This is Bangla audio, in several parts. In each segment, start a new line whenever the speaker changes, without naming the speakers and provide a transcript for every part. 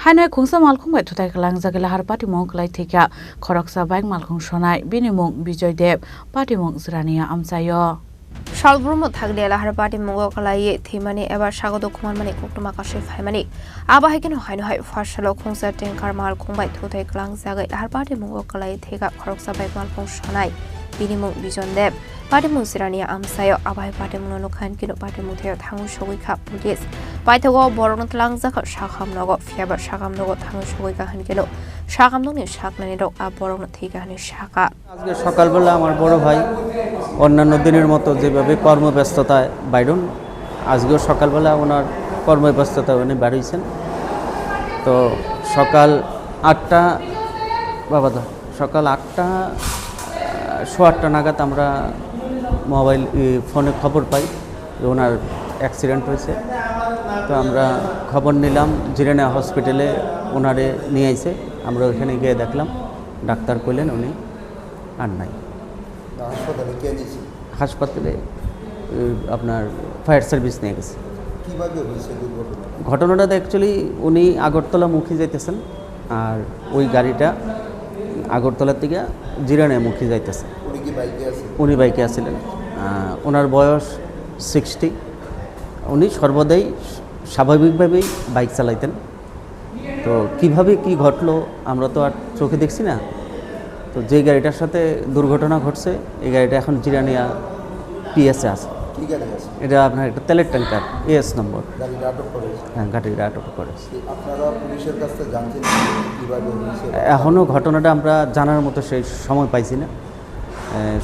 Hainai khungsa malkhung bai thutai kalang jagila har party mong klai thika khoroksa bike malkhung sonai bini mong Bijoy Dev party mong Zrania amsayo
Shalbrumo Tagdela har party mongo kalai thimani ebar sagodo kuman mani koktuma kashe faimani aba hakin haino hai fashalo khungsa tankar malkhung bai thutai kalang jagila har party mongo kalai thika khoroksa bike malkhung sonai bini mong Bijoy Dev party mong Zrania amsayo aba party mong lokhan kino party mong theo thangu shogoi kha police Paithago borong tlang jaka shakam nogo fiaba shakam nogo thangu shogoi ka hankelo shakam noni shaknani rok a borong thika hani shaka
আজকে সকালবেলা আমার বড় ভাই অন্যান্য দিনের মতো যেভাবে কর্মব্যস্ততায় বাইরন আজকেও সকালবেলা ওনার কর্মব্যস্ততায় উনি বেরিয়েছেন তো সকাল 8টা সকাল 8টা 8:15 নাগাদ আমরা মোবাইল ফোনে খবর পাই যে ওনার অ্যাক্সিডেন্ট হয়েছে তো আমরা খবর নিলাম জিরানিয়া হসপিটালে ওনারে নিয়ে আইছে আমরা ওখানে গিয়ে দেখলাম ডাক্তার কইলেন উনি আর নাই
হাসপাতালে কে নিয়েছে
হাসপাতালে আপনার ফায়ার সার্ভিস নিয়ে গেছে
কিভাবে হয়েছে দুর্ঘটনা
ঘটনাটা অ্যাকচুয়ালি উনি আগরতলা মুখী যাইতেছেন আর ওই গাড়িটা আগরতলা থেকে জিরানিয়া মুখী যাইতেছে
উনি কি বাইকে আছে
উনি বাইকে আসছিলেন ওনার বয়স 60 উনি সর্বদাই স্বাভাবিকভাবেই বাইক চালাইতেন তো কিভাবে কি ঘটলো আমরা তো আর চোখে দেখছি না তো যে গাড়িটার সাথে দুর্ঘটনা ঘটছে এই গাড়িটা এখন জিরানিয়া পিএসে আছে
কি গাড়ি আছে
এটা আপনার একটা তেলের ট্যাঙ্কার এস নম্বর
গাড়িটা আটক করেছে
হ্যাঁ গাড়িটা আটক করেছে
আপনারা পুলিশের কাছ থেকে জানছেন কিভাবে হয়েছে
এখনও ঘটনাটা আমরা জানার মতো সেই সময় পাইছি না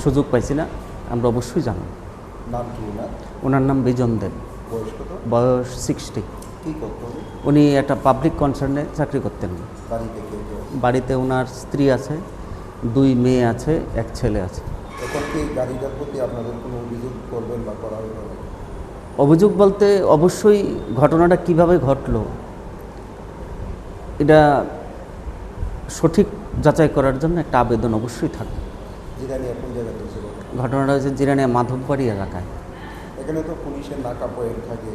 সুযোগ পাইছি না আমরা অবশ্যই জানব
নাম কি না
ওনার নাম বিজন দেব
বয়স কত
বয়স 60
কি করতো
উনি একটা পাবলিক কনসার্নে চাকরি করতেন
বাড়িতে কে কে আছে?
বাড়িতে ওনার স্ত্রী আছে 2 মেয়ে আছে 1 ছেলে আছে
এখন কি গাড়িটার প্রতি আপনাদের কোনো অভিযোগ করবেন বা করা হবে
অভিযোগ বলতে অবশ্যই ঘটনাটা কিভাবে ঘটলো এটা সঠিক যাচাই করার জন্য একটা আবেদন অবশ্যই থাকবে
জিরানিয়া কোন জায়গাতে হয়েছে
ঘটনাটা হচ্ছে জিরানিয়া মাধববাড়ি এলাকায়
এখানে তো পুলিশের নাকা পয়েন্ট থাকে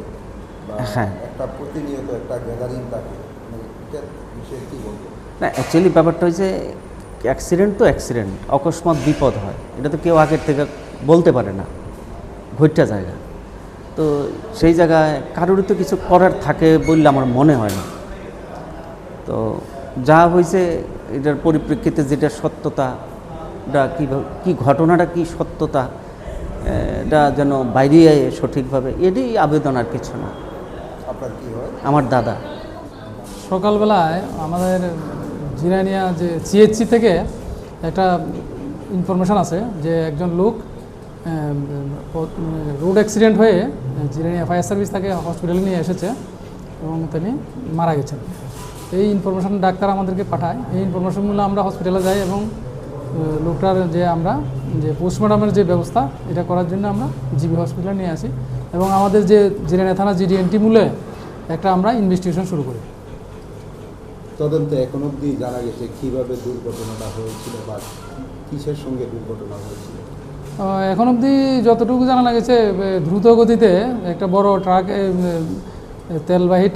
বা
হ্যাঁ।
একটা প্রতিনিয়ত একটা গ্যাদারিং থাকে মানে এটা বিষয়ে কী বলবো
না অ্যাকচুয়ালি ব্যাপারটা হচ্ছে অ্যাক্সিডেন্ট তো অ্যাক্সিডেন্ট অকস্মাৎ বিপদ হয় এটা তো কেউ আগের থেকে বলতে পারে না ঘটটা জায়গা তো সেই জায়গায় কারোরই তো কিছু করার থাকে বললে আমার মনে হয় না তো যা হয়েছে এটার পরিপ্রেক্ষিতে যেটা সত্যতা এটা কী ঘটনাটা কী সত্যতা এটা যেন বাইরে সঠিকভাবে এটাই আবেদন আর কিছু না
আপনার কী হয়
আমার দাদা
সকালবেলায় আমাদের জিরানিয়া যে সিএইচসি থেকে একটা ইনফরমেশান আছে যে একজন লোক রোড অ্যাক্সিডেন্ট হয়ে জিরানিয়া ফায়ার সার্ভিস তাকে হসপিটালে নিয়ে এসেছে এবং তিনি মারা গেছেন এই ইনফরমেশান ডাক্তার আমাদেরকে পাঠায় এই ইনফরমেশনগুলো আমরা হসপিটালে যাই এবং লোকটার যে পোস্টমর্টমের যে ব্যবস্থা এটা করার জন্য আমরা জিবি হসপিটালে নিয়ে আসি এবং আমাদের যে জিরানিয়া থানা জিডিএনটি মূলে একটা আমরা ইনভেস্টিগেশন শুরু করি
তদন্তে এখন অবধি জানা গেছে কীভাবে দুর্ঘটনাটা হয়েছিল বা কিসের সঙ্গে দুর্ঘটনা হয়েছিল
এখন অবধি যতটুকু জানা গেছে দ্রুত গতিতে একটা বড় ট্রাক তেলবাহী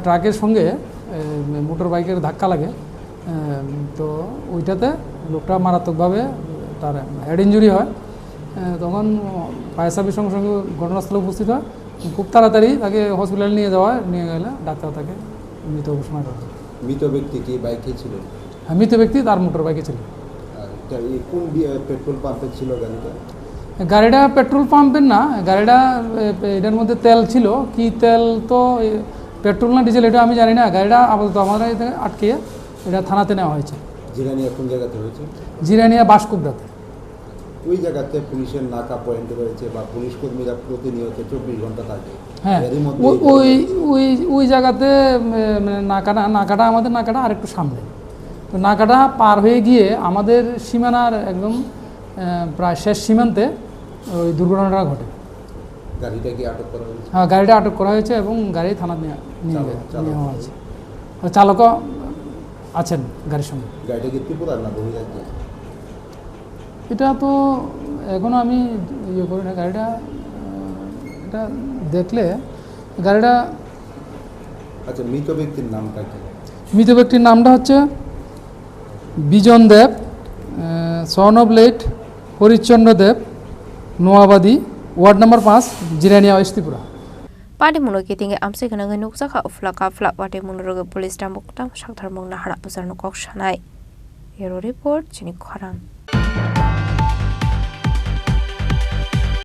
ট্রাকের সঙ্গে মোটর বাইকের ধাক্কা লাগে তো ওইটাতে লোকটা মারাত্মকভাবে তার হেড ইঞ্জুরি হয় তখন ফায়ার সার্ভিস সঙ্গে সঙ্গে ঘটনাস্থলে উপস্থিত হয় খুব তাড়াতাড়ি তাকে হসপিটালে নিয়ে গেলে ডাক্তার তাকে মৃত ঘোষণা করে
মৃত ব্যক্তি কি বাইকে ছিল
হ্যাঁ মৃত ব্যক্তি তার মোটর বাইকে ছিল
কোন পেট্রোল পাম্পে ছিল
গাড়িটা পেট্রোল পাম্পের না গাড়িটা এটার মধ্যে তেল ছিল কি তেল তো পেট্রোল না ডিজেল এটা আমি জানি না গাড়িটা আপাতত আমাদের থেকে আটকে এটা থানাতে নেওয়া হয়েছে
জিরানিয়া কোন জায়গাতে হয়েছে
জিরানিয়া বাসকুবরাতে
ওই জায়গাতে পুলিশের নাকা পয়েন্ট রয়েছে বা পুলিশ কর্মীরা প্রতিনিয়ত 24 ঘন্টা থাকে
হ্যাঁ ওই জায়গাতে নাকাটা আমাদের নাকাটা আরেকটু সামনে তো নাকাটা পার হয়ে গিয়ে আমাদের সীমানার একদম প্রায় শেষ সীমান্তে ওই দুর্ঘটনাটা ঘটে
গাড়িটা কি আটক করা হয়েছে
হ্যাঁ গাড়িটা আটক করা হয়েছে এবং গাড়ি থানা নিয়ে নেওয়া হয়েছে চালকও আছেন গাড়ির সঙ্গে
গাড়িটা কি ত্রিপুরার না বহিরাজ্য
এটা তো এখনও আমি করি না গাড়িটা এটা দেখলে গাড়িটা
আচ্ছা মৃত ব্যক্তির নামটা কি
মৃত ব্যক্তির নামটা হচ্ছে Bijan Deb, son of late Harishchandra Deb, Noabadi, ward number 5, Jirania West Tripura.
Party মুনকে তিঙ্গে আমসে গনাঙ্গে নুকসাখা উফলাকা ফ্লা পার্টি মুনরগে পুলিশ ডামবকতাম সাকধার মুং নাহারা বুজার নুকক সানাই। এরো রিপোর্ট চিনি খরাং।